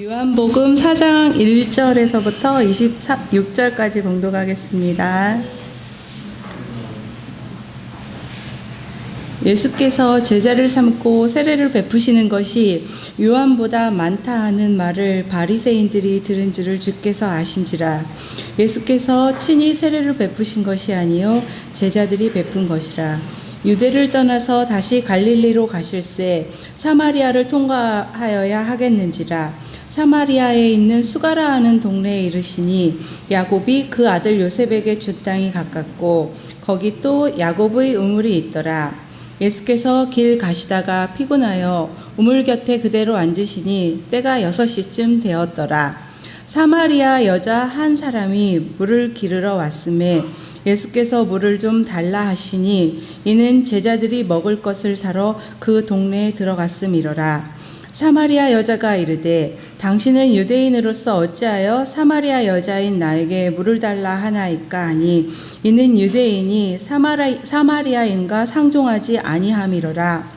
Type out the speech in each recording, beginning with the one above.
요한복음 4장 1절에서부터 26절까지 봉독하겠습니다. 예수께서 제자를 삼고 세례를 베푸시는 것이 요한보다 많다 하는 말을 바리새인들이 들은 줄을 주께서 아신지라. 예수께서 친히 세례를 베푸신 것이 아니요 제자들이 베푼 것이라. 유대를 떠나서 다시 갈릴리로 가실새 사마리아를 통과하여야 하겠는지라. 사마리아에 있는 수가라 하는 동네에 이르시니 야곱이 그 아들 요셉에게 준 땅이 가깝고 거기 또 야곱의 우물이 있더라. 예수께서 길 가시다가 피곤하여 우물 곁에 그대로 앉으시니 때가 6시쯤 되었더라. 사마리아 여자 한 사람이 물을 기르러 왔음에 예수께서 물을 좀 달라 하시니 이는 제자들이 먹을 것을 사러 그 동네에 들어갔음이로라. 사마리아 여자가 이르되 당신은 유대인으로서 어찌하여 사마리아 여자인 나에게 물을 달라 하나이까 하니 이는 유대인이 사마리아인과 상종하지 아니함이로라.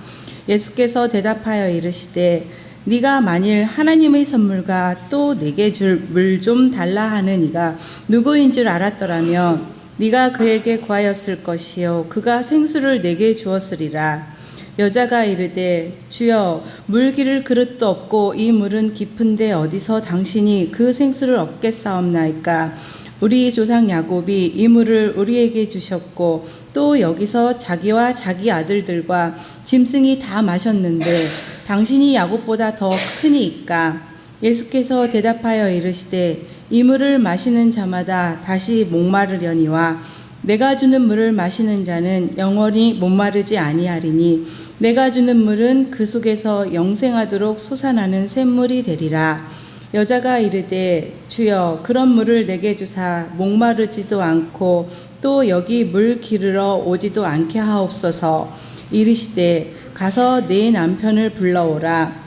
예수께서 대답하여 이르시되 네가 만일 하나님의 선물과 또 내게 줄 물 좀 달라 하는 이가 누구인 줄 알았더라면 네가 그에게 구하였을 것이요 그가 생수를 내게 주었으리라. 여자가 이르되 주여 물 기를 그릇도 없고 이 물은 깊은데 어디서 당신이 그 생수를 얻겠사옵나이까. 우리 조상 야곱이 이 물을 우리에게 주셨고 또 여기서 자기와 자기 아들들과 짐승이 다 마셨는데 당신이 야곱보다 더 크니이까. 예수께서 대답하여 이르시되 이 물을 마시는 자마다 다시 목마르려니와 내가 주는 물을 마시는 자는 영원히 목마르지 아니하리니 내가 주는 물은 그 속에서 영생하도록 솟아나는 샘물이 되리라. 여자가 이르되 주여 그런 물을 내게 주사 목마르지도 않고 또 여기 물 기르러 오지도 않게 하옵소서. 이르시되 가서 네 남편을 불러오라.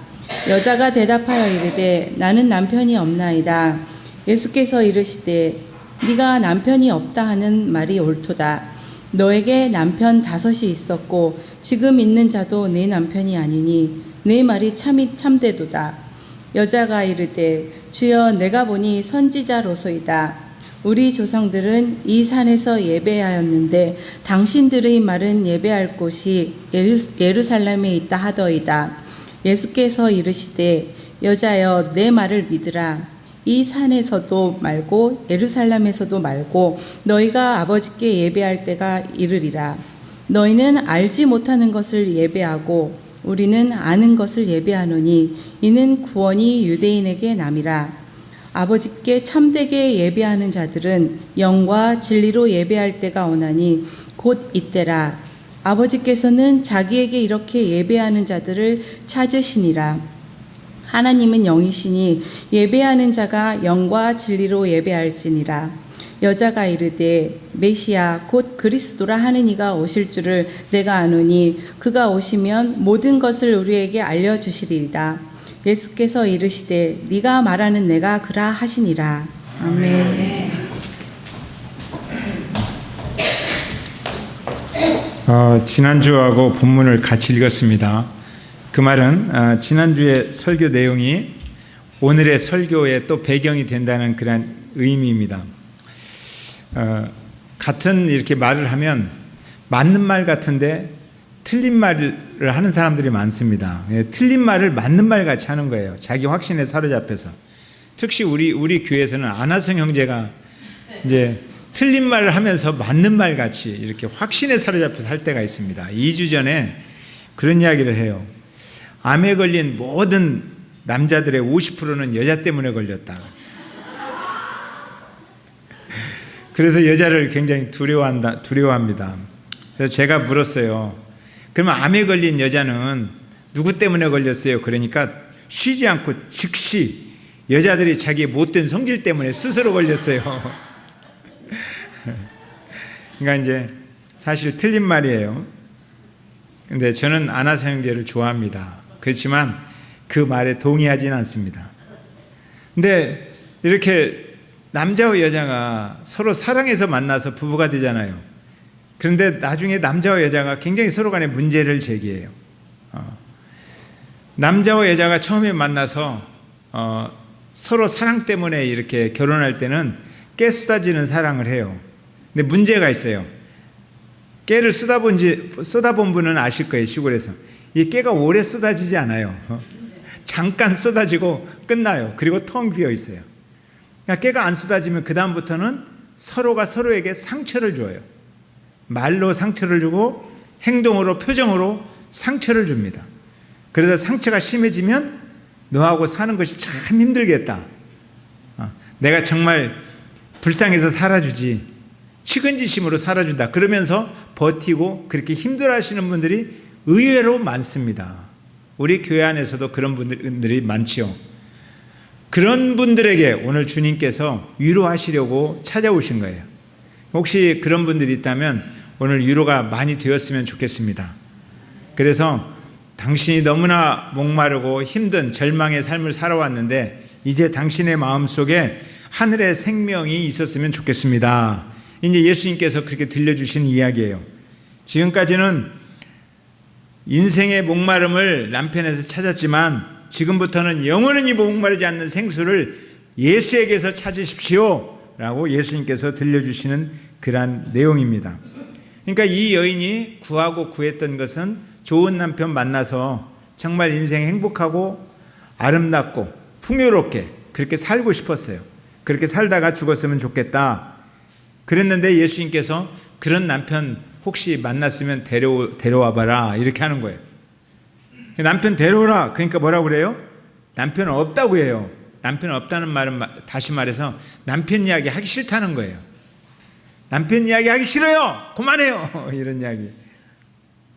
여자가 대답하여 이르되 나는 남편이 없나이다. 예수께서 이르시되 네가 남편이 없다 하는 말이 옳도다. 너에게 남편 5이 있었고 지금 있는 자도 네 남편이 아니니 네 말이 참되도다. 여자가 이르되 주여 내가 보니 선지자로소이다. 우리 조상들은 이 산에서 예배하였는데 당신들의 말은 예배할 곳이 예루살렘에 있다 하더이다. 예수께서 이르시되 여자여 내 말을 믿으라. 이 산에서도 말고 예루살렘에서도 말고 너희가 아버지께 예배할 때가 이르리라. 너희는 알지 못하는 것을 예배하고 우리는 아는 것을 예배하노니 이는 구원이 유대인에게 남이라. 아버지께 참되게 예배하는 자들은 영과 진리로 예배할 때가 오나니 곧 이때라. 아버지께서는 자기에게 이렇게 예배하는 자들을 찾으시니라. 하나님은 영이시니 예배하는 자가 영과 진리로 예배할지니라. 여자가 이르되 메시아 곧 그리스도라 하는 이가 오실 줄을 내가 아노니 그가 오시면 모든 것을 우리에게 알려주시리이다. 예수께서 이르시되 네가 말하는 내가 그라 하시니라. 아멘. 지난주하고 본문을 같이 읽었습니다. 그 말은 지난주의 설교 내용이 오늘의 설교의 또 배경이 된다는 그런 의미입니다. 같은 이렇게 말을 하면 맞는 말 같은데 틀린 말을 하는 사람들이 많습니다. 틀린 말을 맞는 말 같이 하는 거예요. 자기 확신에 사로잡혀서. 특히 우리 교회에서는 안하성 형제가 이제 틀린 말을 하면서 맞는 말 같이 이렇게 확신에 사로잡혀서 할 때가 있습니다. 2주 전에 그런 이야기를 해요. 암에 걸린 모든 남자들의 50%는 여자 때문에 걸렸다. 그래서 여자를 굉장히 두려워합니다. 그래서 제가 물었어요. 그러면 암에 걸린 여자는 누구 때문에 걸렸어요? 그러니까 쉬지 않고 즉시 여자들이 자기의 못된 성질 때문에 스스로 걸렸어요. 그러니까 이제 사실 틀린 말이에요. 근데 저는 안하성 형제를 좋아합니다. 그렇지만 그 말에 동의하지는 않습니다. 근데 이렇게 남자와 여자가 서로 사랑해서 만나서 부부가 되잖아요. 그런데 나중에 남자와 여자가 굉장히 서로 간에 문제를 제기해요. 남자와 여자가 처음에 만나서 서로 사랑 때문에 이렇게 결혼할 때는 깨 쏟아지는 사랑을 해요. 근데 문제가 있어요. 깨를 쏟아본 분은 아실 거예요. 시골에서. 이 깨가 오래 쏟아지지 않아요. 잠깐 쏟아지고 끝나요. 그리고 텅 비어 있어요. 그러니까 깨가 안 쏟아지면 그 다음부터는 서로가 서로에게 상처를 줘요. 말로 상처를 주고 행동으로 표정으로 상처를 줍니다. 그러다 상처가 심해지면 너하고 사는 것이 참 힘들겠다. 내가 정말 불쌍해서 살아주지. 측은지심으로 살아준다. 그러면서 버티고 그렇게 힘들어하시는 분들이 의외로 많습니다. 우리 교회 안에서도 그런 분들이 많지요. 그런 분들에게 오늘 주님께서 위로하시려고 찾아오신 거예요. 혹시 그런 분들이 있다면 오늘 위로가 많이 되었으면 좋겠습니다. 그래서 당신이 너무나 목마르고 힘든 절망의 삶을 살아왔는데 이제 당신의 마음속에 하늘의 생명이 있었으면 좋겠습니다. 이제 예수님께서 그렇게 들려주신 이야기예요. 지금까지는 인생의 목마름을 남편에서 찾았지만 지금부터는 영원히 목마르지 않는 생수를 예수에게서 찾으십시오 라고 예수님께서 들려주시는 그러한 내용입니다. 그러니까 이 여인이 구하고 구했던 것은 좋은 남편 만나서 정말 인생 행복하고 아름답고 풍요롭게 그렇게 살고 싶었어요. 그렇게 살다가 죽었으면 좋겠다. 그랬는데 예수님께서 그런 남편 혹시 만났으면 데려와 봐라 이렇게 하는 거예요. 남편 데려오라. 그러니까 뭐라고 그래요? 남편 없다고 해요. 남편 없다는 말은 다시 말해서 남편 이야기 하기 싫다는 거예요. 남편 이야기 하기 싫어요. 그만해요. 이런 이야기.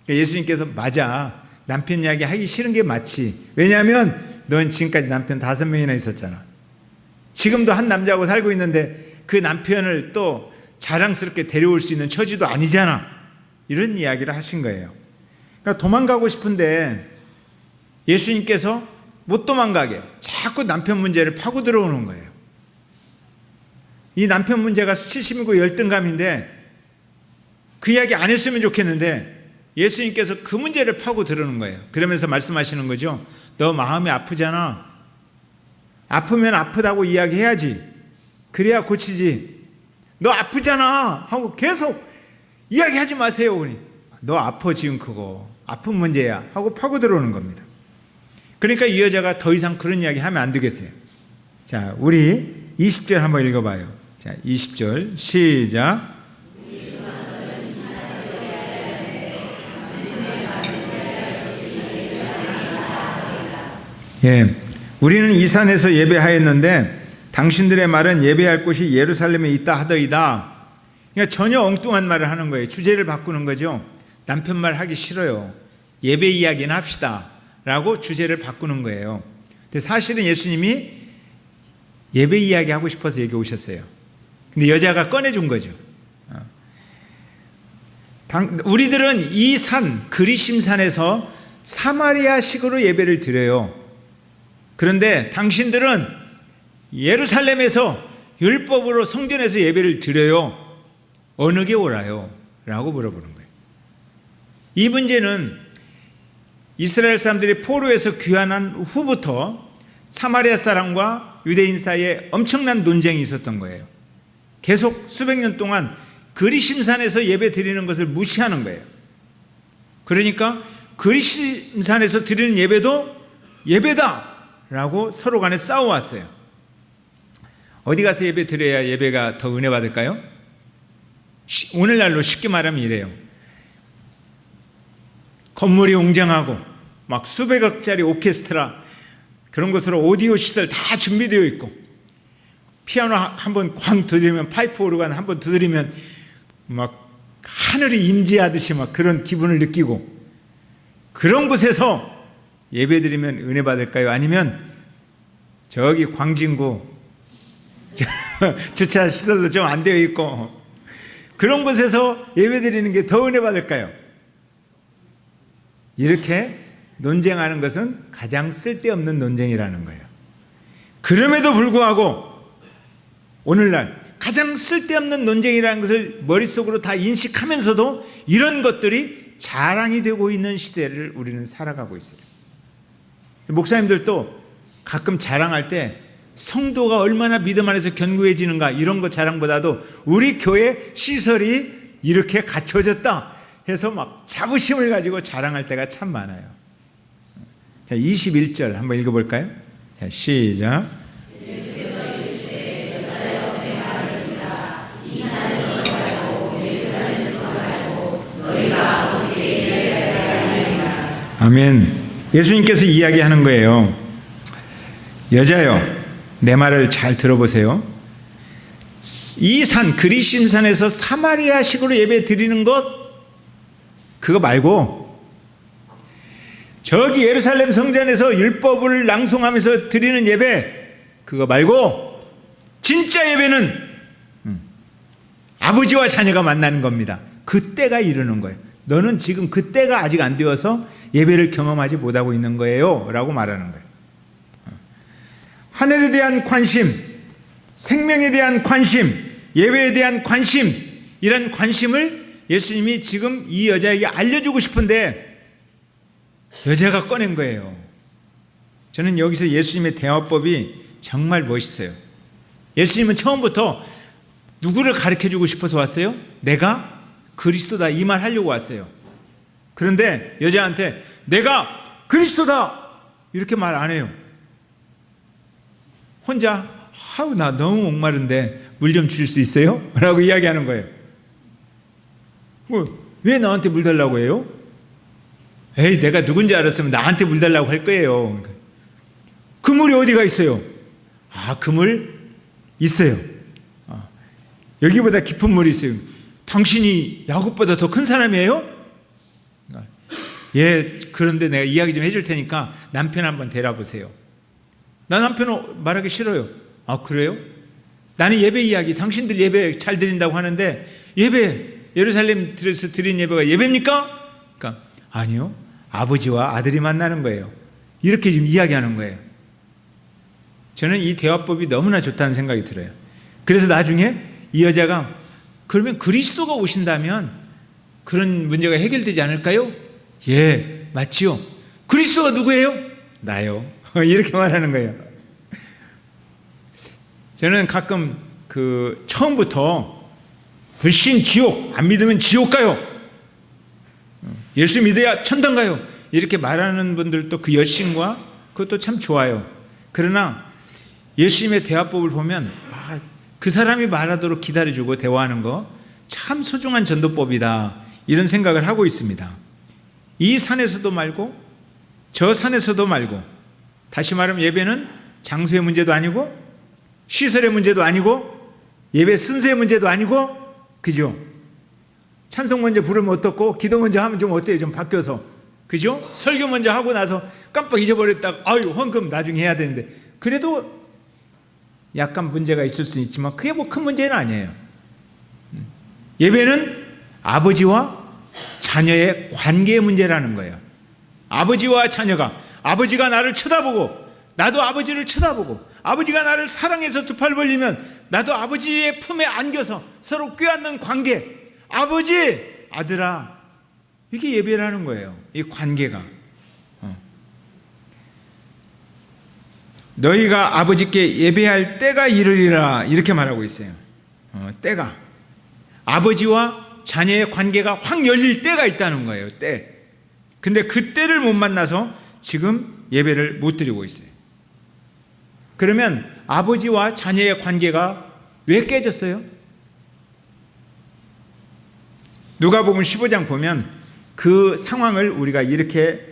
예수님께서 맞아. 남편 이야기 하기 싫은 게 맞지. 왜냐하면 넌 지금까지 남편 5명이나 있었잖아. 지금도 한 남자하고 살고 있는데 그 남편을 또 자랑스럽게 데려올 수 있는 처지도 아니잖아. 이런 이야기를 하신 거예요. 그러니까 도망가고 싶은데 예수님께서 못 도망가게 자꾸 남편 문제를 파고 들어오는 거예요. 이 남편 문제가 수치심이고 열등감인데 그 이야기 안 했으면 좋겠는데 예수님께서 그 문제를 파고 들어오는 거예요. 그러면서 말씀하시는 거죠. 너 마음이 아프잖아. 아프면 아프다고 이야기해야지. 그래야 고치지. 너 아프잖아 하고 계속 이야기하지 마세요. 우리 너 아파 지금 그거 아픈 문제야 하고 파고 들어오는 겁니다. 그러니까 이 여자가 더 이상 그런 이야기 하면 안 되겠어요. 자, 우리 20절 한번 읽어봐요. 자, 20절 시작. 예, 우리는 이 산에서 예배하였는데 당신들의 말은 예배할 곳이 예루살렘에 있다 하더이다. 그러니까 전혀 엉뚱한 말을 하는 거예요. 주제를 바꾸는 거죠. 남편 말 하기 싫어요. 예배 이야기는 합시다 라고 주제를 바꾸는 거예요. 근데 사실은 예수님이 예배 이야기 하고 싶어서 여기 오셨어요. 근데 여자가 꺼내준 거죠. 우리들은 이 산 그리심산에서 사마리아식으로 예배를 드려요. 그런데 당신들은 예루살렘에서 율법으로 성전에서 예배를 드려요. 어느 게 옳아요? 라고 물어보는 거예요. 이 문제는 이스라엘 사람들이 포로에서 귀환한 후부터 사마리아 사람과 유대인 사이에 엄청난 논쟁이 있었던 거예요. 계속 수백 년 동안 그리심산에서 예배 드리는 것을 무시하는 거예요. 그러니까 그리심산에서 드리는 예배도 예배다 라고 서로 간에 싸워왔어요. 어디 가서 예배 드려야 예배가 더 은혜 받을까요? 오늘날로 쉽게 말하면 이래요. 건물이 웅장하고 막 수백억짜리 오케스트라 그런 것으로 오디오 시설 다 준비되어 있고 피아노 한번 쾅 두드리면 파이프 오르간 한번 두드리면 막 하늘이 임재하듯이 막 그런 기분을 느끼고 그런 곳에서 예배드리면 은혜 받을까요? 아니면 저기 광진구 주차 시설도 좀 안 되어 있고 그런 곳에서 예배드리는 게 더 은혜 받을까요? 이렇게 논쟁하는 것은 가장 쓸데없는 논쟁이라는 거예요. 그럼에도 불구하고 오늘날 가장 쓸데없는 논쟁이라는 것을 머릿속으로 다 인식하면서도 이런 것들이 자랑이 되고 있는 시대를 우리는 살아가고 있어요. 목사님들도 가끔 자랑할 때 성도가 얼마나 믿음 안에서 견고해지는가 이런 것 자랑보다도 우리 교회 시설이 이렇게 갖춰졌다 해서 막 자부심을 가지고 자랑할 때가 참 많아요. 자, 21절 한번 읽어볼까요? 자, 시작. 아멘. 예수님께서 이야기하는 거예요. 여자여, 내 말을 잘 들어보세요. 이 산, 그리심산에서 사마리아식으로 예배 드리는 것, 그거 말고 저기 예루살렘 성전에서 율법을 낭송하면서 드리는 예배, 그거 말고 진짜 예배는 아버지와 자녀가 만나는 겁니다. 그때가 이르는 거예요. 너는 지금 그때가 아직 안 되어서 예배를 경험하지 못하고 있는 거예요 라고 말하는 거예요. 하늘에 대한 관심, 생명에 대한 관심, 예배에 대한 관심, 이런 관심을 예수님이 지금 이 여자에게 알려주고 싶은데 여자가 꺼낸 거예요. 저는 여기서 예수님의 대화법이 정말 멋있어요. 예수님은 처음부터 누구를 가르쳐주고 싶어서 왔어요? 내가 그리스도다 이 말 하려고 왔어요. 그런데 여자한테 내가 그리스도다 이렇게 말 안 해요. 혼자 아우 나 너무 목마른데 물 좀 줄 수 있어요? 라고 이야기하는 거예요. 왜 나한테 물 달라고 해요? 에이 내가 누군지 알았으면 나한테 물 달라고 할 거예요. 그 물이 어디가 있어요? 아, 그 물 있어요. 여기보다 깊은 물이 있어요. 당신이 야곱보다 더 큰 사람이에요? 예, 그런데 내가 이야기 좀 해줄 테니까 남편 한번 데려보세요. 나 남편 말하기 싫어요. 아, 그래요? 나는 예배 이야기, 당신들 예배 잘 드린다고 하는데 예배, 예루살렘에서 드린 예배가 예배입니까? 그러니까 아니요, 아버지와 아들이 만나는 거예요. 이렇게 지금 이야기하는 거예요. 저는 이 대화법이 너무나 좋다는 생각이 들어요. 그래서 나중에 이 여자가 그러면 그리스도가 오신다면 그런 문제가 해결되지 않을까요? 예, 맞지요. 그리스도가 누구예요? 나요. 이렇게 말하는 거예요. 저는 가끔 처음부터 불신 지옥, 안 믿으면 지옥 가요. 예수 믿어야 천당 가요. 이렇게 말하는 분들도 그 열심과 그것도 참 좋아요. 그러나 예수님의 대화법을 보면 그 사람이 말하도록 기다려주고 대화하는 거 참 소중한 전도법이다 이런 생각을 하고 있습니다. 이 산에서도 말고 저 산에서도 말고, 다시 말하면 예배는 장소의 문제도 아니고 시설의 문제도 아니고 예배 순서의 문제도 아니고, 그죠? 찬송 먼저 부르면 어떻고 기도 먼저 하면 좀 어때요? 좀 바뀌어서, 그죠? 설교 먼저 하고 나서 깜빡 잊어버렸다가 아유 헌금 나중에 해야 되는데, 그래도 약간 문제가 있을 수는 있지만 그게 뭐 큰 문제는 아니에요. 예배는 아버지와 자녀의 관계의 문제라는 거예요. 아버지와 자녀가, 아버지가 나를 쳐다보고 나도 아버지를 쳐다보고, 아버지가 나를 사랑해서 두 팔 벌리면 나도 아버지의 품에 안겨서 서로 껴안는 관계, 아버지, 아들아, 이게 예배라는 거예요. 이 관계가. 너희가 아버지께 예배할 때가 이르리라 이렇게 말하고 있어요. 때가, 아버지와 자녀의 관계가 확 열릴 때가 있다는 거예요. 때. 근데 그 때를 못 만나서 지금 예배를 못 드리고 있어요. 그러면 아버지와 자녀의 관계가 왜 깨졌어요? 누가복음 15장 보면 그 상황을 우리가 이렇게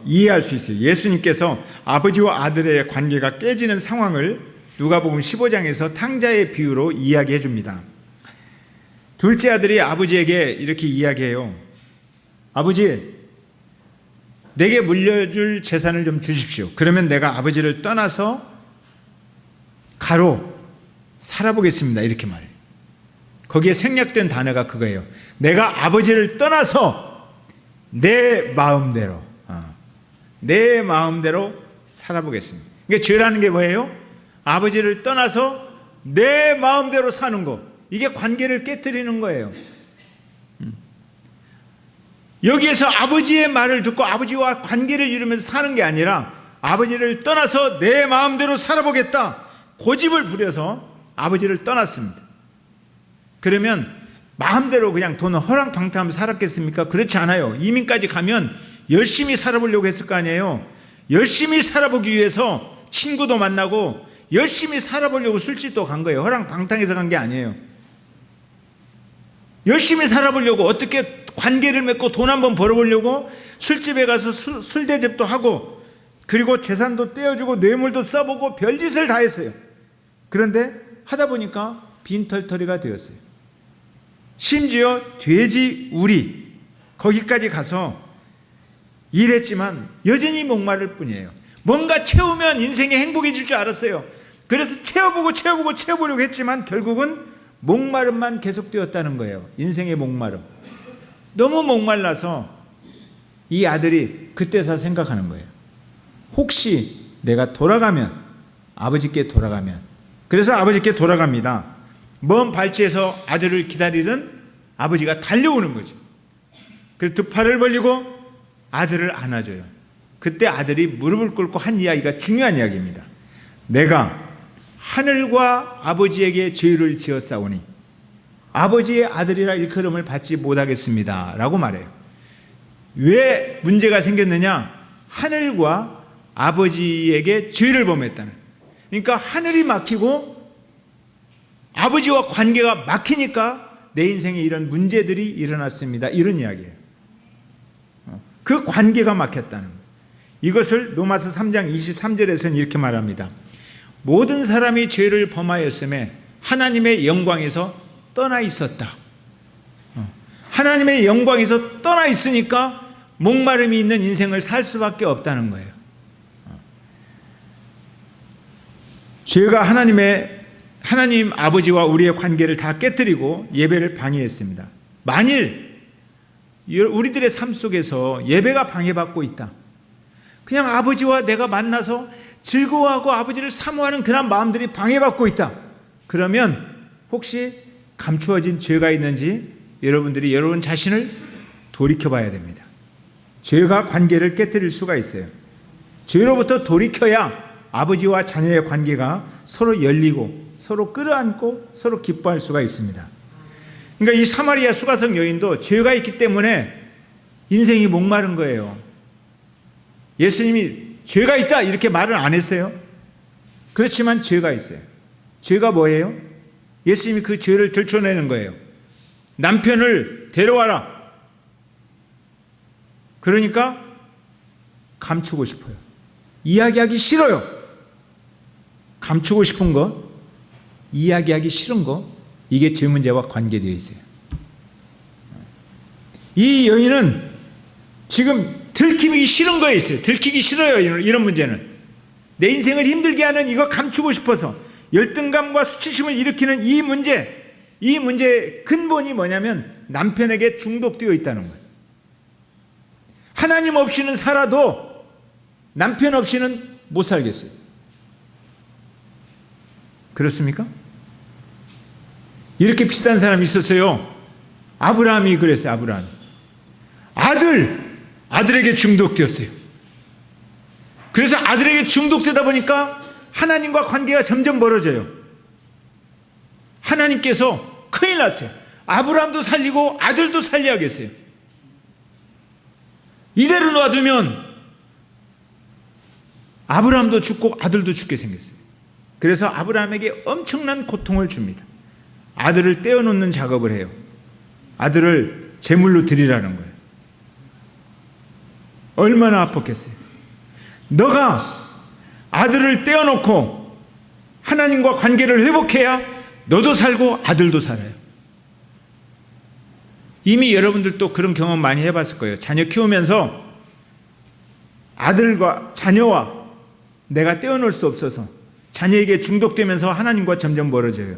이해할 수 있어요. 예수님께서 아버지와 아들의 관계가 깨지는 상황을 누가복음 15장에서 탕자의 비유로 이야기해 줍니다. 둘째 아들이 아버지에게 이렇게 이야기해요. 아버지, 내게 물려줄 재산을 좀 주십시오. 그러면 내가 아버지를 떠나서 가로 살아보겠습니다. 이렇게 말해요. 거기에 생략된 단어가 그거예요. 내가 아버지를 떠나서 내 마음대로 살아보겠습니다. 이게 죄라는 게 뭐예요? 아버지를 떠나서 내 마음대로 사는 거. 이게 관계를 깨뜨리는 거예요. 여기에서 아버지의 말을 듣고 아버지와 관계를 이루면서 사는 게 아니라 아버지를 떠나서 내 마음대로 살아보겠다. 고집을 부려서 아버지를 떠났습니다. 그러면 마음대로 그냥 돈을 허랑방탕하며 살았겠습니까? 그렇지 않아요. 이민까지 가면 열심히 살아보려고 했을 거 아니에요. 열심히 살아보기 위해서 친구도 만나고 열심히 살아보려고 술집도 간 거예요. 허랑방탕해서 간 게 아니에요. 열심히 살아보려고, 어떻게 관계를 맺고 돈 한번 벌어보려고 술집에 가서 술 대접도 하고, 그리고 재산도 떼어주고 뇌물도 써보고 별짓을 다 했어요. 그런데 하다 보니까 빈털터리가 되었어요. 심지어 돼지 우리 거기까지 가서 일했지만 여전히 목마를 뿐이에요. 뭔가 채우면 인생이 행복해질 줄 알았어요. 그래서 채워보려고 했지만 결국은 목마름만 계속되었다는 거예요. 인생의 목마름. 너무 목말라서 이 아들이 그때서 생각하는 거예요. 혹시 내가 돌아가면, 아버지께 돌아가면. 그래서 아버지께 돌아갑니다. 먼 발치에서 아들을 기다리는 아버지가 달려오는 거죠. 그래서 두 팔을 벌리고 아들을 안아줘요. 그때 아들이 무릎을 꿇고 한 이야기가 중요한 이야기입니다. 내가 하늘과 아버지에게 죄를 지었사오니 아버지의 아들이라 일컬음을 받지 못하겠습니다 라고 말해요. 왜 문제가 생겼느냐? 하늘과 아버지에게 죄를 범했다는. 그러니까 하늘이 막히고 아버지와 관계가 막히니까 내 인생에 이런 문제들이 일어났습니다. 이런 이야기예요. 그 관계가 막혔다는 거예요. 이것을 로마서 3장 23절에서는 이렇게 말합니다. 모든 사람이 죄를 범하였음에 하나님의 영광에서 떠나 있었다. 하나님의 영광에서 떠나 있으니까 목마름이 있는 인생을 살 수밖에 없다는 거예요. 죄가 하나님 아버지와 우리의 관계를 다 깨뜨리고 예배를 방해했습니다. 만일 우리들의 삶 속에서 예배가 방해받고 있다. 그냥 아버지와 내가 만나서 즐거워하고 아버지를 사모하는 그런 마음들이 방해받고 있다. 그러면 혹시 감추어진 죄가 있는지 여러분들이 여러분 자신을 돌이켜봐야 됩니다. 죄가 관계를 깨뜨릴 수가 있어요. 죄로부터 돌이켜야 아버지와 자녀의 관계가 서로 열리고 서로 끌어안고 서로 기뻐할 수가 있습니다. 그러니까 이 사마리아 수가성 여인도 죄가 있기 때문에 인생이 목마른 거예요. 예수님이 죄가 있다 이렇게 말을 안 했어요. 그렇지만 죄가 있어요. 죄가 뭐예요? 예수님이 그 죄를 들춰내는 거예요. 남편을 데려와라. 그러니까 감추고 싶어요. 이야기하기 싫어요. 감추고 싶은 거, 이야기하기 싫은 거, 이게 죄 문제와 관계되어 있어요. 이 여인은 지금 들키기 싫은 거에 있어요. 들키기 싫어요. 이런 문제는. 내 인생을 힘들게 하는 이거 감추고 싶어서 열등감과 수치심을 일으키는 이 문제의 근본이 뭐냐면 남편에게 중독되어 있다는 거예요. 하나님 없이는 살아도 남편 없이는 못 살겠어요. 그렇습니까? 이렇게 비슷한 사람이 있었어요. 아브라함이 그랬어요. 아브라함이. 아들에게 중독되었어요. 그래서 아들에게 중독되다 보니까 하나님과 관계가 점점 멀어져요. 하나님께서 큰일 났어요. 아브라함도 살리고 아들도 살려야겠어요. 이대로 놔두면 아브라함도 죽고 아들도 죽게 생겼어요. 그래서 아브라함에게 엄청난 고통을 줍니다. 아들을 떼어놓는 작업을 해요. 아들을 제물로 드리라는 거예요. 얼마나 아팠겠어요. 너가 아들을 떼어놓고 하나님과 관계를 회복해야 너도 살고 아들도 살아요. 이미 여러분들도 그런 경험 많이 해봤을 거예요. 자녀 키우면서 아들과 자녀와 내가 떼어놓을 수 없어서 자녀에게 중독되면서 하나님과 점점 멀어져요.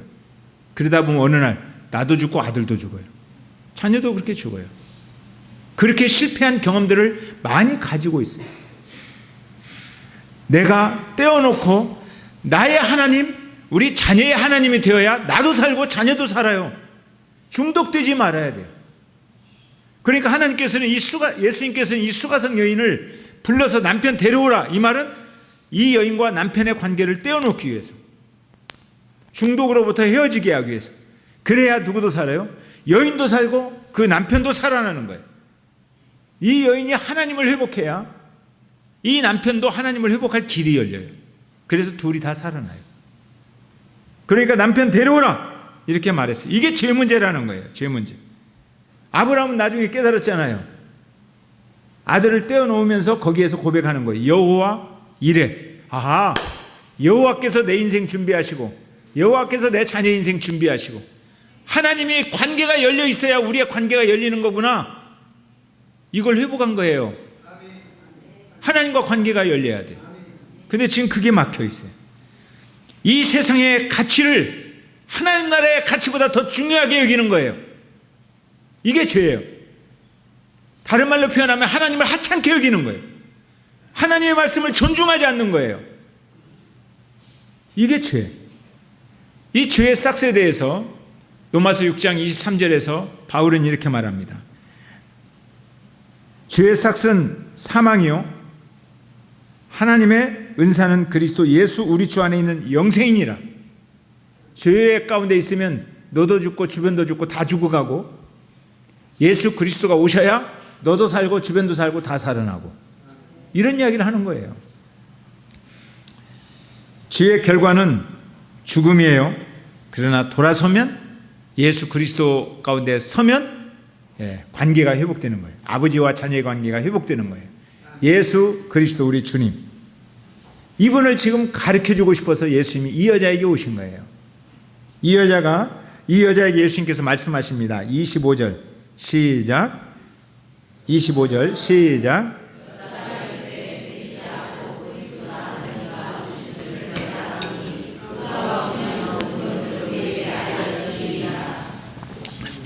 그러다 보면 어느 날 나도 죽고 아들도 죽어요. 자녀도 그렇게 죽어요. 그렇게 실패한 경험들을 많이 가지고 있어요. 내가 떼어놓고 나의 하나님, 우리 자녀의 하나님이 되어야 나도 살고 자녀도 살아요. 중독되지 말아야 돼요. 그러니까 예수님께서는 이 수가성 여인을 불러서 남편 데려오라. 이 말은 이 여인과 남편의 관계를 떼어놓기 위해서, 중독으로부터 헤어지게 하기 위해서. 그래야 누구도 살아요? 여인도 살고 그 남편도 살아나는 거예요. 이 여인이 하나님을 회복해야 이 남편도 하나님을 회복할 길이 열려요. 그래서 둘이 다 살아나요. 그러니까 남편 데려오라 이렇게 말했어요. 이게 죄 문제라는 거예요. 죄 문제. 아브라함은 나중에 깨달았잖아요. 아들을 떼어놓으면서 거기에서 고백하는 거예요. 여호와 이래. 아하, 여호와께서 내 인생 준비하시고 여호와께서 내 자녀 인생 준비하시고 하나님이 관계가 열려 있어야 우리의 관계가 열리는 거구나. 이걸 회복한 거예요. 하나님과 관계가 열려야 돼요. 근데 지금 그게 막혀 있어요. 이 세상의 가치를 하나님 나라의 가치보다 더 중요하게 여기는 거예요. 이게 죄예요. 다른 말로 표현하면 하나님을 하찮게 여기는 거예요. 하나님의 말씀을 존중하지 않는 거예요. 이게 죄. 이 죄의 싹스에 대해서 로마서 6장 23절에서 바울은 이렇게 말합니다. 죄의 싹스는 사망이요 하나님의 은사는 그리스도 예수 우리 주 안에 있는 영생이니라. 죄의 가운데 있으면 너도 죽고 주변도 죽고 다 죽어가고, 예수 그리스도가 오셔야 너도 살고 주변도 살고 다 살아나고, 이런 이야기를 하는 거예요. 죄의 결과는 죽음이에요. 그러나 돌아서면, 예수 그리스도 가운데 서면 관계가 회복되는 거예요. 아버지와 자녀의 관계가 회복되는 거예요. 예수 그리스도 우리 주님, 이분을 지금 가르쳐주고 싶어서 예수님이 이 여자에게 오신 거예요. 이 여자에게 예수님께서 말씀하십니다. 25절 시작. 25절 시작.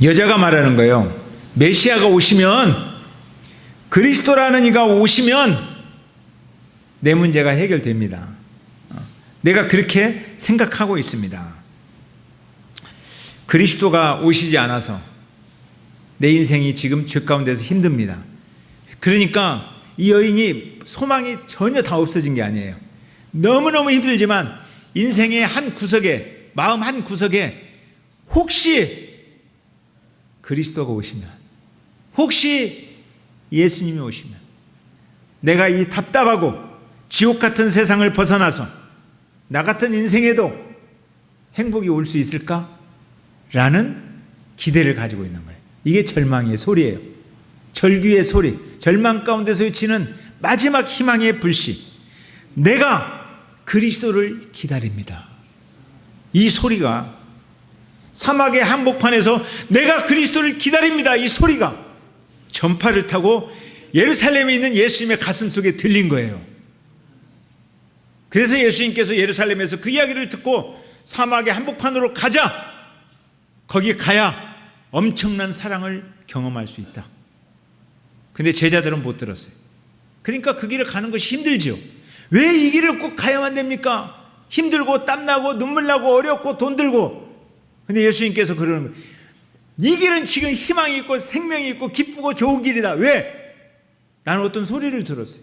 여자가 말하는 거예요. 메시아가 오시면, 그리스도라는 이가 오시면 내 문제가 해결됩니다. 내가 그렇게 생각하고 있습니다. 그리스도가 오시지 않아서 내 인생이 지금 죄 가운데서 힘듭니다. 그러니까 이 여인이 소망이 전혀 다 없어진 게 아니에요. 너무너무 힘들지만 인생의 한 구석에, 마음 한 구석에 혹시 그리스도가 오시면, 혹시 예수님이 오시면 내가 이 답답하고 지옥 같은 세상을 벗어나서 나 같은 인생에도 행복이 올 수 있을까? 라는 기대를 가지고 있는 거예요. 이게 절망의 소리예요. 절규의 소리, 절망 가운데서 외치는 마지막 희망의 불씨. 내가 그리스도를 기다립니다. 이 소리가 사막의 한복판에서 내가 그리스도를 기다립니다. 이 소리가 전파를 타고 예루살렘에 있는 예수님의 가슴 속에 들린 거예요. 그래서 예수님께서 예루살렘에서 그 이야기를 듣고 사막의 한복판으로 가자. 거기 가야 엄청난 사랑을 경험할 수 있다. 근데 제자들은 못 들었어요. 그러니까 그 길을 가는 것이 힘들죠. 왜 이 길을 꼭 가야만 됩니까? 힘들고 땀나고 눈물 나고 어렵고 돈 들고. 근데 예수님께서 그러는 거예요. 이 길은 지금 희망이 있고 생명이 있고 기쁘고 좋은 길이다. 왜? 나는 어떤 소리를 들었어요.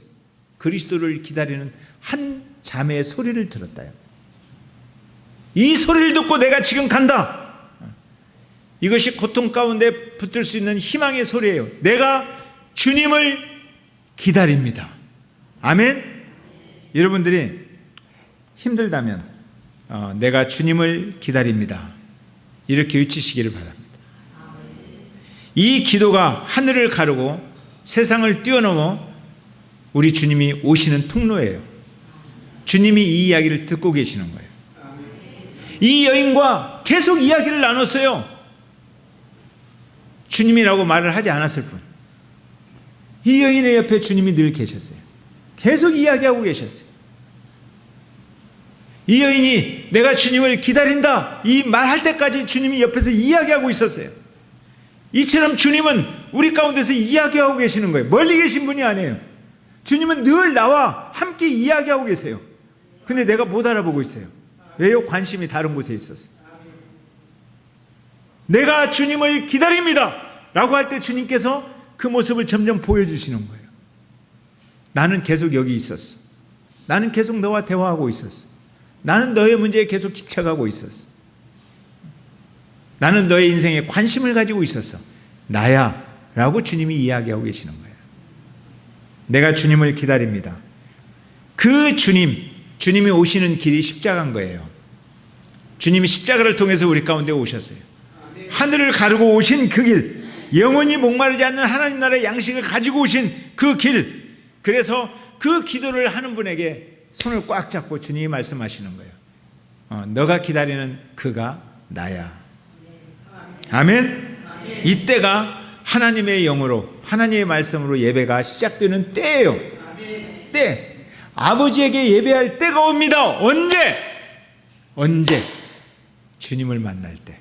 그리스도를 기다리는 한 자매의 소리를 들었다요. 이 소리를 듣고 내가 지금 간다. 이것이 고통 가운데 붙들 수 있는 희망의 소리예요. 내가 주님을 기다립니다. 아멘. 여러분들이 힘들다면 내가 주님을 기다립니다. 이렇게 외치시기를 바랍니다. 이 기도가 하늘을 가르고 세상을 뛰어넘어 우리 주님이 오시는 통로예요. 주님이 이 이야기를 듣고 계시는 거예요. 이 여인과 계속 이야기를 나눴어요. 주님이라고 말을 하지 않았을 뿐. 이 여인의 옆에 주님이 늘 계셨어요. 계속 이야기하고 계셨어요. 이 여인이 내가 주님을 기다린다 이 말할 때까지 주님이 옆에서 이야기하고 있었어요. 이처럼 주님은 우리 가운데서 이야기하고 계시는 거예요. 멀리 계신 분이 아니에요. 주님은 늘 나와 함께 이야기하고 계세요. 근데 내가 못 알아보고 있어요. 왜요? 관심이 다른 곳에 있었어요. 내가 주님을 기다립니다 라고 할 때 주님께서 그 모습을 점점 보여주시는 거예요. 나는 계속 여기 있었어. 나는 계속 너와 대화하고 있었어. 나는 너의 문제에 계속 집착하고 있었어. 나는 너의 인생에 관심을 가지고 있었어. 나야 라고 주님이 이야기하고 계시는 거예요. 내가 주님을 기다립니다. 그 주님이 오시는 길이 십자가인 거예요. 주님이 십자가를 통해서 우리 가운데 오셨어요. 하늘을 가르고 오신 그 길, 영원히 목마르지 않는 하나님 나라의 양식을 가지고 오신 그 길. 그래서 그 기도를 하는 분에게 손을 꽉 잡고 주님이 말씀하시는 거예요. 너가 기다리는 그가 나야. 아멘. 이때가 하나님의 영으로, 하나님의 말씀으로 예배가 시작되는 때예요. 때. 아버지에게 예배할 때가 옵니다. 언제? 주님을 만날 때,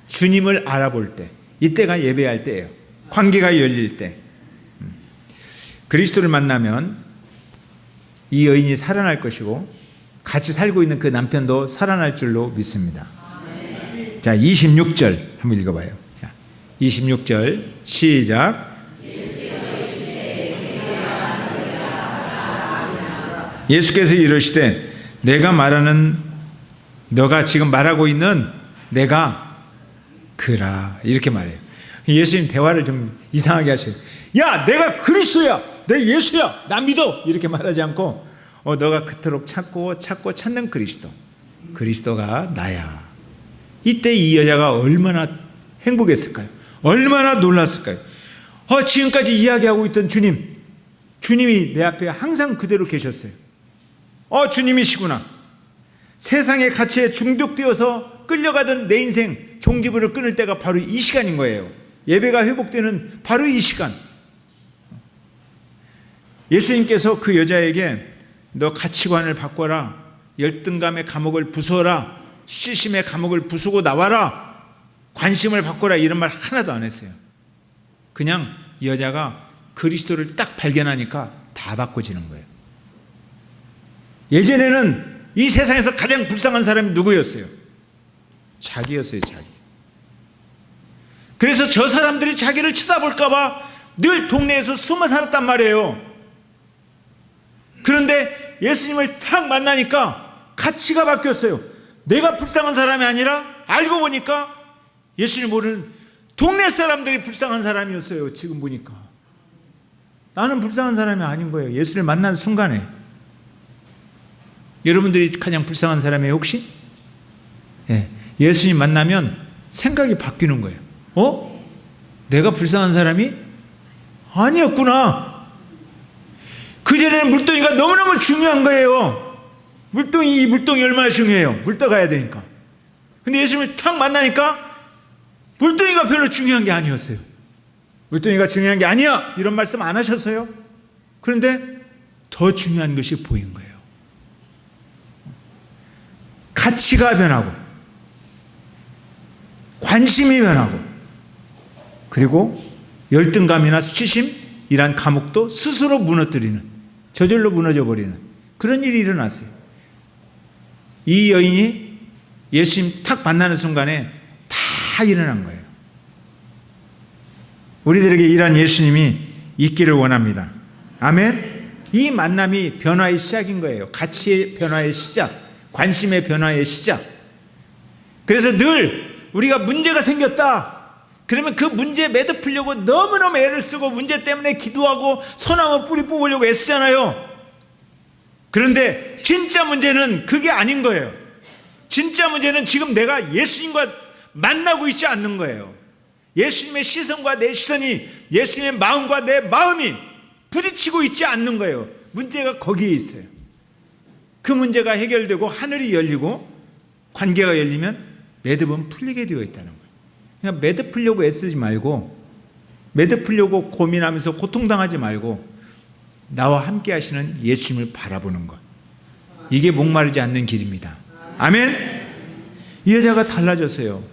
주님을 알아볼 때, 이때가 예배할 때예요. 관계가 열릴 때. 그리스도를 만나면 이 여인이 살아날 것이고 같이 살고 있는 그 남편도 살아날 줄로 믿습니다. 자, 26절 한번 읽어봐요. 자, 26절 시작. 예수께서 이르시되 너가 지금 말하고 있는 내가 그라, 이렇게 말해요. 예수님 대화를 좀 이상하게 하셔요. 야, 내가 그리스도야, 내 예수야, 나 믿어, 이렇게 말하지 않고 너가 그토록 찾고 찾는 그리스도가 나야. 이때 이 여자가 얼마나 행복했을까요? 얼마나 놀랐을까요? 지금까지 이야기하고 있던 주님이 내 앞에 항상 그대로 계셨어요. 주님이시구나. 세상의 가치에 중독되어서 끌려가던 내 인생 종지부를 끊을 때가 바로 이 시간인 거예요. 예배가 회복되는 바로 이 시간. 예수님께서 그 여자에게 너 가치관을 바꿔라, 열등감의 감옥을 부숴라, 수치심의 감옥을 부수고 나와라, 관심을 바꿔라, 이런 말 하나도 안 했어요. 그냥 여자가 그리스도를 딱 발견하니까 다 바꿔지는 거예요. 예전에는 이 세상에서 가장 불쌍한 사람이 누구였어요? 자기였어요, 자기. 그래서 저 사람들이 자기를 쳐다볼까 봐 늘 동네에서 숨어 살았단 말이에요. 그런데 예수님을 탁 만나니까 가치가 바뀌었어요. 내가 불쌍한 사람이 아니라 알고 보니까 예수님 모르는 동네 사람들이 불쌍한 사람이었어요. 지금 보니까 나는 불쌍한 사람이 아닌 거예요. 예수를 만난 순간에. 여러분들이 가장 불쌍한 사람이에요, 혹시? 예수님 만나면 생각이 바뀌는 거예요. 내가 불쌍한 사람이 아니었구나. 그전에는 물동이가 너무너무 중요한 거예요. 이 물동이 얼마나 중요해요. 물 떠가야 되니까. 근데 예수님을 탁 만나니까 물동이가 별로 중요한 게 아니었어요. 물동이가 중요한 게 아니야, 이런 말씀 안 하셨어요? 그런데 더 중요한 것이 보인 거예요. 가치가 변하고 관심이 변하고, 그리고 열등감이나 수치심, 이란 감옥도 스스로 무너뜨리는, 저절로 무너져 버리는 그런 일이 일어났어요. 이 여인이 예수님 탁 만나는 순간에 다 일어난 거예요. 우리들에게 이런 예수님이 있기를 원합니다. 아멘. 이 만남이 변화의 시작인 거예요. 가치의 변화의 시작, 관심의 변화의 시작. 그래서 늘 우리가 문제가 생겼다 그러면 그 문제에 매듭하려고 너무너무 애를 쓰고 문제 때문에 기도하고 소나무 뿌리 뽑으려고 애쓰잖아요. 그런데 진짜 문제는 그게 아닌 거예요. 진짜 문제는 지금 내가 예수님과 만나고 있지 않는 거예요. 예수님의 시선과 내 시선이, 예수님의 마음과 내 마음이 부딪히고 있지 않는 거예요. 문제가 거기에 있어요. 그 문제가 해결되고 하늘이 열리고 관계가 열리면 매듭은 풀리게 되어 있다는 거예요. 그냥 매듭 풀려고 애쓰지 말고, 매듭 풀려고 고민하면서 고통당하지 말고 나와 함께 하시는 예수님을 바라보는 것, 이게 목마르지 않는 길입니다. 아멘. 이 여자가 달라졌어요.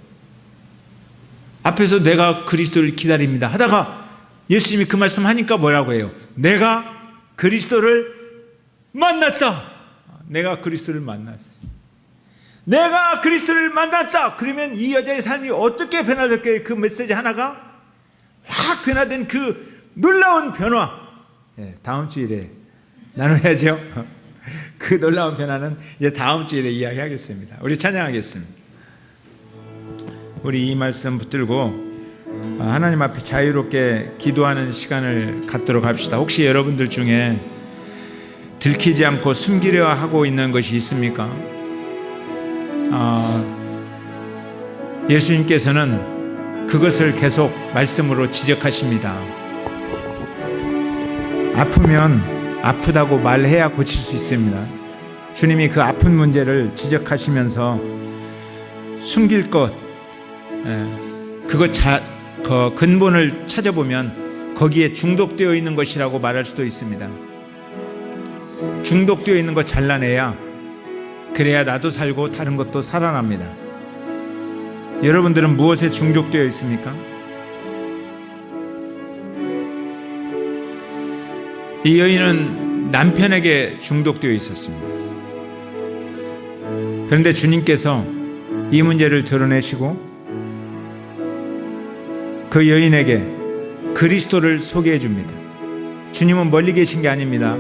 앞에서 내가 그리스도를 기다립니다 하다가 예수님이 그 말씀 하니까 뭐라고 해요? 내가 그리스도를 만났다. 내가 그리스도를 만났어. 내가 그리스도를 만났다. 그러면 이 여자의 삶이 어떻게 변화될까요? 그 메시지 하나가 확 변화된 그 놀라운 변화. 다음 주일에 나눠야죠. 그 놀라운 변화는 이제 다음 주일에 이야기하겠습니다. 우리 찬양하겠습니다. 우리 이 말씀 붙들고 하나님 앞에 자유롭게 기도하는 시간을 갖도록 합시다. 혹시 여러분들 중에 들키지 않고 숨기려 하고 있는 것이 있습니까? 예수님께서는 그것을 계속 말씀으로 지적하십니다. 아프면 아프다고 말해야 고칠 수 있습니다. 주님이 그 아픈 문제를 지적하시면서 숨길 것, 그 근본을 찾아보면 거기에 중독되어 있는 것이라고 말할 수도 있습니다. 중독되어 있는 것 잘라내야, 그래야 나도 살고 다른 것도 살아납니다. 여러분들은 무엇에 중독되어 있습니까? 이 여인은 남편에게 중독되어 있었습니다. 그런데 주님께서 이 문제를 드러내시고 그 여인에게 그리스도를 소개해 줍니다. 주님은 멀리 계신 게 아닙니다.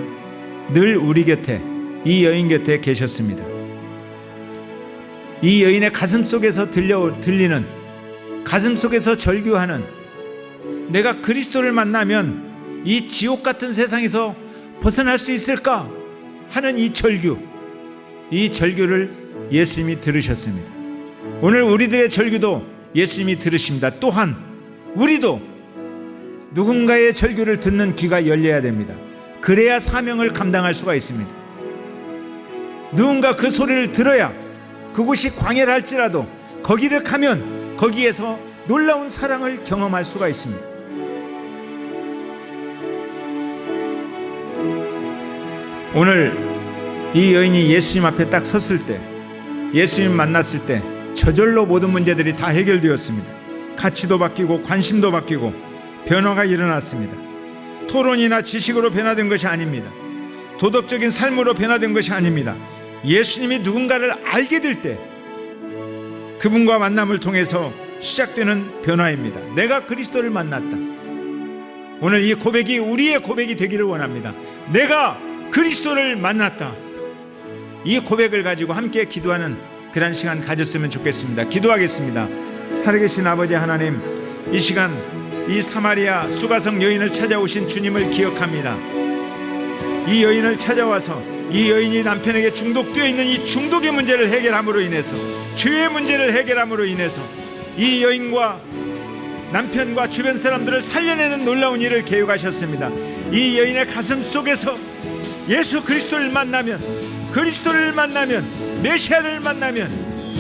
늘 우리 곁에, 이 여인 곁에 계셨습니다. 이 여인의 가슴 속에서 들리는, 가슴 속에서 절규하는, 내가 그리스도를 만나면 이 지옥 같은 세상에서 벗어날 수 있을까 하는 이 절규를 예수님이 들으셨습니다. 오늘 우리들의 절규도 예수님이 들으십니다. 또한 우리도 누군가의 절규를 듣는 귀가 열려야 됩니다. 그래야 사명을 감당할 수가 있습니다. 누군가 그 소리를 들어야, 그곳이 광야라 할지라도 거기를 가면 거기에서 놀라운 사랑을 경험할 수가 있습니다. 오늘 이 여인이 예수님 앞에 딱 섰을 때, 예수님 만났을 때 저절로 모든 문제들이 다 해결되었습니다. 가치도 바뀌고 관심도 바뀌고 변화가 일어났습니다. 토론이나 지식으로 변화된 것이 아닙니다. 도덕적인 삶으로 변화된 것이 아닙니다. 예수님이 누군가를 알게 될 때 그분과 만남을 통해서 시작되는 변화입니다. 내가 그리스도를 만났다. 오늘 이 고백이 우리의 고백이 되기를 원합니다. 내가 그리스도를 만났다. 이 고백을 가지고 함께 기도하는 그런 시간 가졌으면 좋겠습니다. 기도하겠습니다. 살아계신 아버지 하나님, 이 시간 이 사마리아 수가성 여인을 찾아오신 주님을 기억합니다. 이 여인을 찾아와서 이 여인이 남편에게 중독되어 있는 이 중독의 문제를 해결함으로 인해서, 죄의 문제를 해결함으로 인해서 이 여인과 남편과 주변 사람들을 살려내는 놀라운 일을 계획하셨습니다. 이 여인의 가슴 속에서 예수 그리스도를 만나면, 메시아를 만나면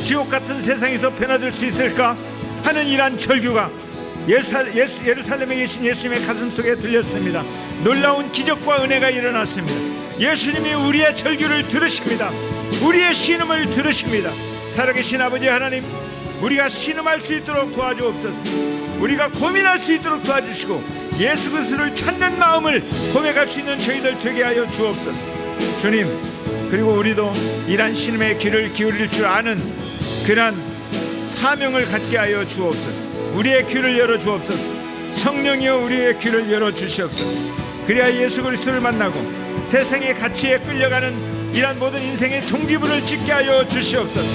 지옥 같은 세상에서 변화될 수 있을까 하는 이러한 절규가 예루살렘에 계신 예수님의 가슴 속에 들렸습니다. 놀라운 기적과 은혜가 일어났습니다. 예수님이 우리의 절규를 들으십니다. 우리의 신음을 들으십니다. 살아계신 아버지 하나님, 우리가 신음할 수 있도록 도와주옵소서. 우리가 고민할 수 있도록 도와주시고 예수 그리스도를 찾는 마음을 고백할 수 있는 저희들 되게 하여 주옵소서. 주님, 그리고 우리도 이러한 신음의 귀를 기울일 줄 아는 그러한 사명을 갖게 하여 주옵소서. 우리의 귀를 열어 주옵소서. 성령이여 우리의 귀를 열어 주시옵소서. 그래야 예수 그리스도를 만나고 세상의 가치에 끌려가는 이러한 모든 인생의 종지부를 짓게 하여 주시옵소서.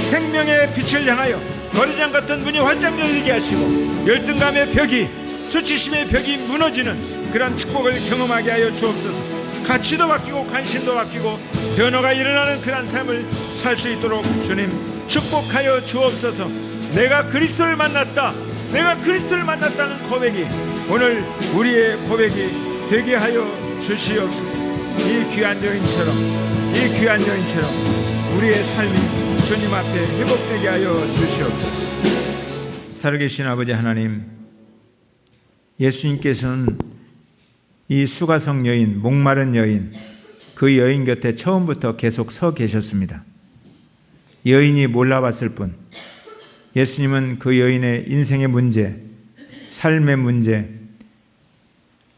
생명의 빛을 향하여 거리장 같은 문이 활짝 열리게 하시고 열등감의 벽이, 수치심의 벽이 무너지는 그러한 축복을 경험하게 하여 주옵소서. 가치도 바뀌고 관심도 바뀌고 변화가 일어나는 그러한 삶을 살 수 있도록 주님 축복하여 주옵소서. 내가 그리스도를 만났다, 내가 그리스도를 만났다는 고백이 오늘 우리의 고백이 되게 하여 주시옵소서. 이 귀한 여인처럼 우리의 삶이 주님 앞에 회복되게 하여 주시옵소서. 살아계신 아버지 하나님, 예수님께서는 이 수가성 여인, 목마른 여인, 그 여인 곁에 처음부터 계속 서 계셨습니다. 여인이 몰라봤을 뿐 예수님은 그 여인의 인생의 문제, 삶의 문제,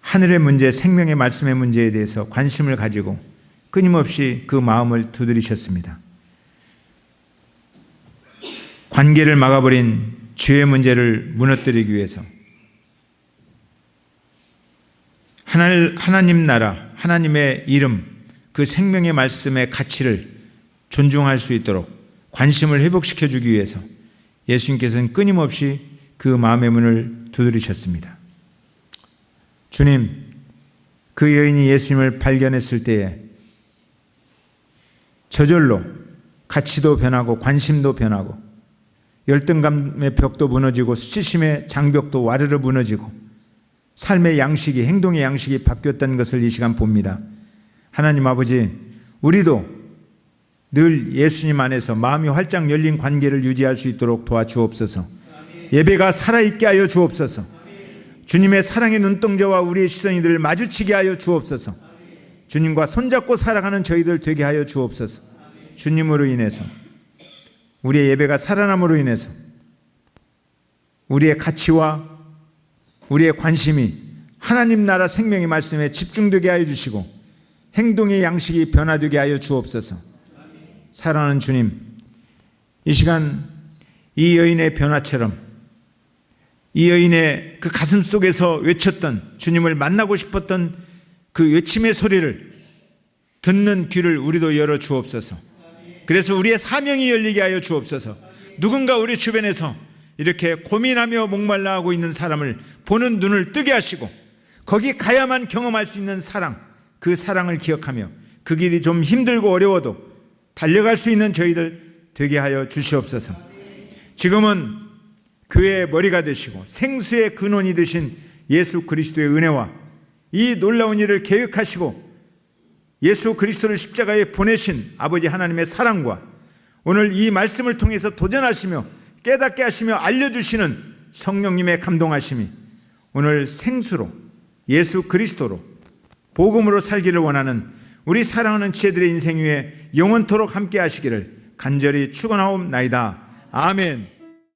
하늘의 문제, 생명의 말씀의 문제에 대해서 관심을 가지고 끊임없이 그 마음을 두드리셨습니다. 관계를 막아버린 죄의 문제를 무너뜨리기 위해서, 하나님 나라, 하나님의 이름, 그 생명의 말씀의 가치를 존중할 수 있도록 관심을 회복시켜 주기 위해서 예수님께서는 끊임없이 그 마음의 문을 두드리셨습니다. 주님, 그 여인이 예수님을 발견했을 때에 저절로 가치도 변하고 관심도 변하고 열등감의 벽도 무너지고 수치심의 장벽도 와르르 무너지고 삶의 양식이, 행동의 양식이 바뀌었다는 것을 이 시간 봅니다. 하나님 아버지, 우리도 늘 예수님 안에서 마음이 활짝 열린 관계를 유지할 수 있도록 도와주옵소서. 예배가 살아있게 하여 주옵소서. 주님의 사랑의 눈동자와 우리의 시선이 늘 마주치게 하여 주옵소서. 주님과 손잡고 살아가는 저희들 되게 하여 주옵소서. 주님으로 인해서, 우리의 예배가 살아남으로 인해서 우리의 가치와 우리의 관심이 하나님 나라 생명의 말씀에 집중되게 하여 주시고 행동의 양식이 변화되게 하여 주옵소서. 사랑하는 주님, 이 시간 이 여인의 변화처럼 이 여인의 그 가슴 속에서 외쳤던, 주님을 만나고 싶었던 그 외침의 소리를 듣는 귀를 우리도 열어 주옵소서. 그래서 우리의 사명이 열리게 하여 주옵소서. 누군가 우리 주변에서 이렇게 고민하며 목말라 하고 있는 사람을 보는 눈을 뜨게 하시고 거기 가야만 경험할 수 있는 사랑, 그 사랑을 기억하며 그 길이 좀 힘들고 어려워도 달려갈 수 있는 저희들 되게 하여 주시옵소서. 지금은 교회의 머리가 되시고 생수의 근원이 되신 예수 그리스도의 은혜와 이 놀라운 일을 계획하시고 예수 그리스도를 십자가에 보내신 아버지 하나님의 사랑과 오늘 이 말씀을 통해서 도전하시며 깨닫게 하시며 알려주시는 성령님의 감동하심이 오늘 생수로 예수 그리스도로 복음으로 살기를 원하는 우리 사랑하는 지혜들의 인생 위에 영원토록 함께 하시기를 간절히 축원하옵나이다. 아멘.